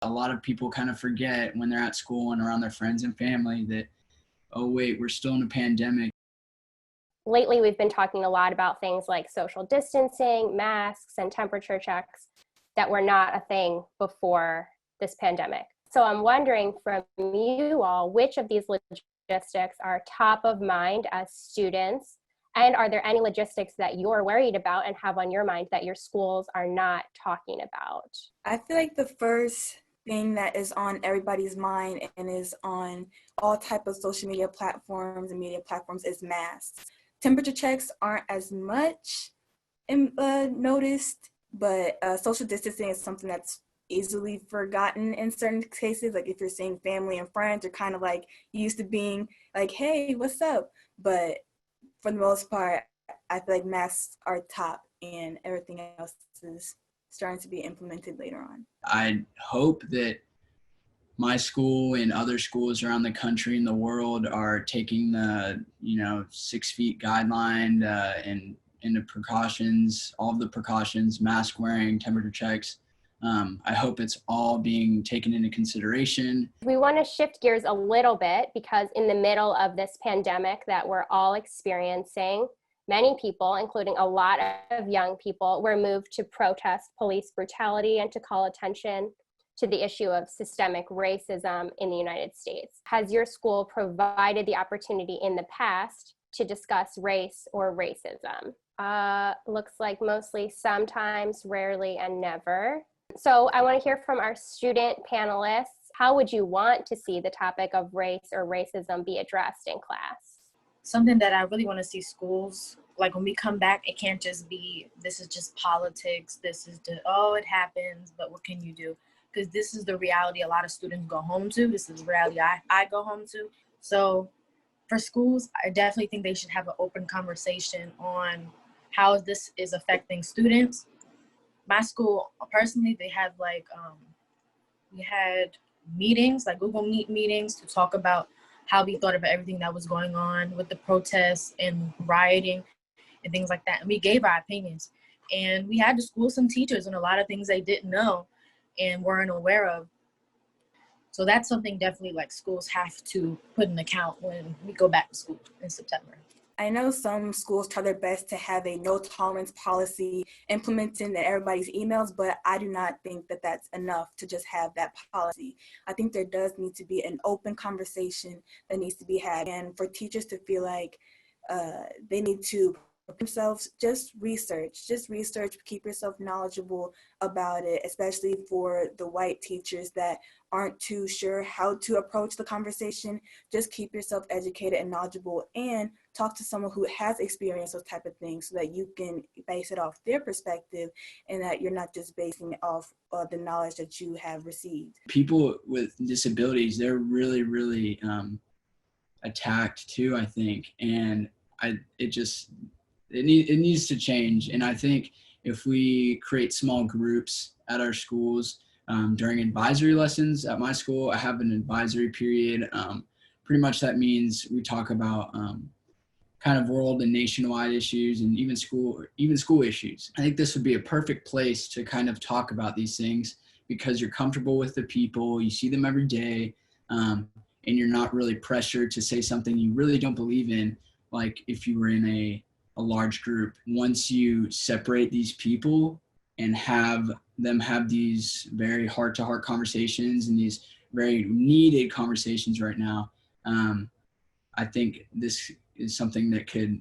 A lot of people kind of forget when they're at school and around their friends and family that, oh wait, we're still in a pandemic. Lately, we've been talking a lot about things like social distancing, masks, and temperature checks that were not a thing before this pandemic. So I'm wondering from you all, which of these logistics are top of mind as students? And are there any logistics that you're worried about and have on your mind that your schools are not talking about? I feel like the first thing that is on everybody's mind and is on all type of social media platforms and media platforms is masks. Temperature checks aren't as much noticed, but social distancing is something that's easily forgotten in certain cases. Like if you're seeing family and friends, you're kind of like used to being like, hey, what's up? But for the most part, I feel like masks are top and everything else is starting to be implemented later on. I hope that my school and other schools around the country and the world are taking the 6 feet guideline and the precautions, all of the precautions, mask wearing, temperature checks. I hope it's all being taken into consideration. We want to shift gears a little bit because in the middle of this pandemic that we're all experiencing, many people, including a lot of young people, were moved to protest police brutality and to call attention to the issue of systemic racism in the United States. Has your school provided the opportunity in the past to discuss race or racism? Looks like mostly sometimes, rarely, and never. So I want to hear from our student panelists. How would you want to see the topic of race or racism be addressed in class? Something that I really want to see schools, like when we come back, it can't just be, this is just politics, this is it happens, but what can you do? Because this is the reality a lot of students go home to. This is the reality I go home to. So for schools, I definitely think they should have an open conversation on how this is affecting students. My school, personally, they had we had meetings, like Google Meet meetings to talk about how we thought about everything that was going on with the protests and rioting and things like that. And we gave our opinions. And we had to school some teachers on a lot of things they didn't know and weren't aware of. So that's something definitely like schools have to put in account when we go back to school in September. I know some schools try their best to have a no tolerance policy implemented in everybody's emails, but I do not think that that's enough to just have that policy. I think there does need to be an open conversation that needs to be had, and for teachers to feel like they need to themselves, just research, keep yourself knowledgeable about it, especially for the white teachers that aren't too sure how to approach the conversation. Just keep yourself educated and knowledgeable and talk to someone who has experienced those type of things so that you can base it off their perspective and that you're not just basing it off the knowledge that you have received. People with disabilities, they're really, really attacked too, I think. And it needs to change. And I think if we create small groups at our schools during advisory lessons at my school, I have an advisory period. Pretty much that means we talk about kind of world and nationwide issues and even school issues. I think this would be a perfect place to kind of talk about these things because you're comfortable with the people, you see them every day, and you're not really pressured to say something you really don't believe in, like if you were in a large group. Once you separate these people and have them have these very heart-to-heart conversations and these very needed conversations right now, I think this is something that could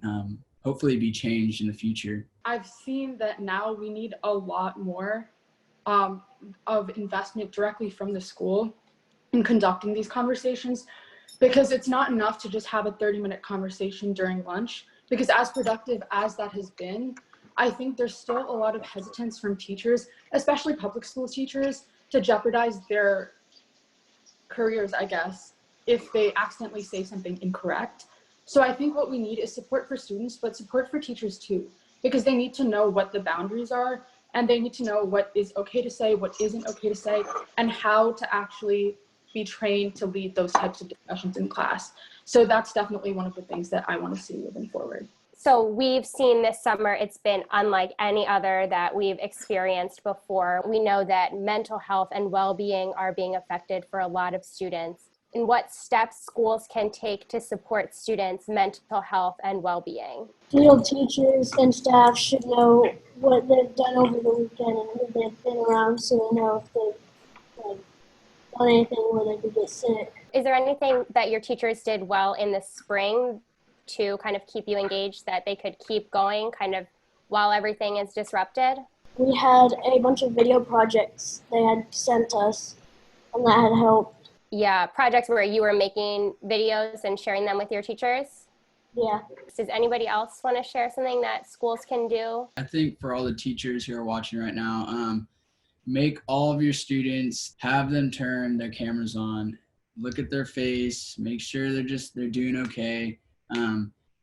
hopefully be changed in the future. I've seen that now we need a lot more of investment directly from the school in conducting these conversations, because it's not enough to just have a 30-minute conversation during lunch. Because as productive as that has been, I think there's still a lot of hesitance from teachers, especially public school teachers, to jeopardize their careers, I guess, if they accidentally say something incorrect. So I think what we need is support for students, but support for teachers too, because they need to know what the boundaries are, and they need to know what is okay to say, what isn't okay to say, and how to actually be trained to lead those types of discussions in class. So that's definitely one of the things that I want to see moving forward. So we've seen this summer, it's been unlike any other that we've experienced before. We know that mental health and well-being are being affected for a lot of students. And what steps schools can take to support students' mental health and well-being? Field teachers and staff should know what they've done over the weekend and who they've been around, so they know if they've done anything where they could get sick. Is there anything that your teachers did well in the spring to kind of keep you engaged, that they could keep going kind of while everything is disrupted? We had a bunch of video projects they had sent us, and that had helped. Yeah, projects where you were making videos and sharing them with your teachers? Yeah. Does anybody else want to share something that schools can do? I think for all the teachers who are watching right now, make all of your students, have them turn their cameras on, look at their face, make sure they're doing okay,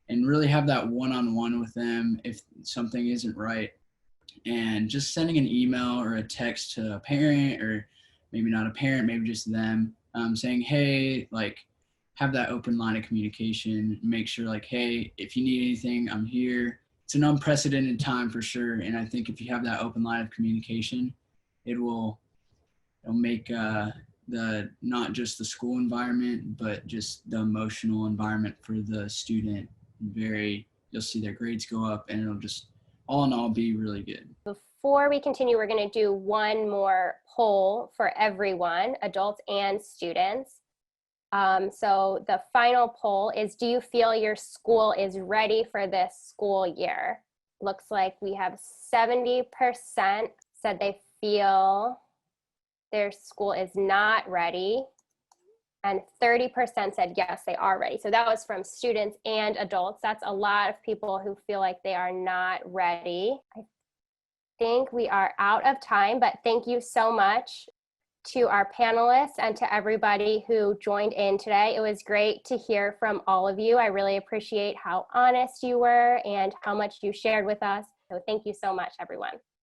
and really have that one-on-one with them if something isn't right. And just sending an email or a text to a parent, or maybe not a parent, maybe just them, saying, hey, like, have that open line of communication, make sure like, hey, if you need anything, I'm here. It's an unprecedented time for sure. And I think if you have that open line of communication, it'll make the not just the school environment, but just the emotional environment for the student you'll see their grades go up, and it'll just all in all be really good. Before we continue, we're going to do one more poll for everyone, adults and students. So the final poll is, do you feel your school is ready for this school year? Looks like we have 70% said they feel their school is not ready, and 30% said yes, they are ready. So that was from students and adults. That's a lot of people who feel like they are not ready. I think we are out of time, but thank you so much to our panelists and to everybody who joined in today. It was great to hear from all of you. I really appreciate how honest you were and how much you shared with us. So thank you so much, everyone.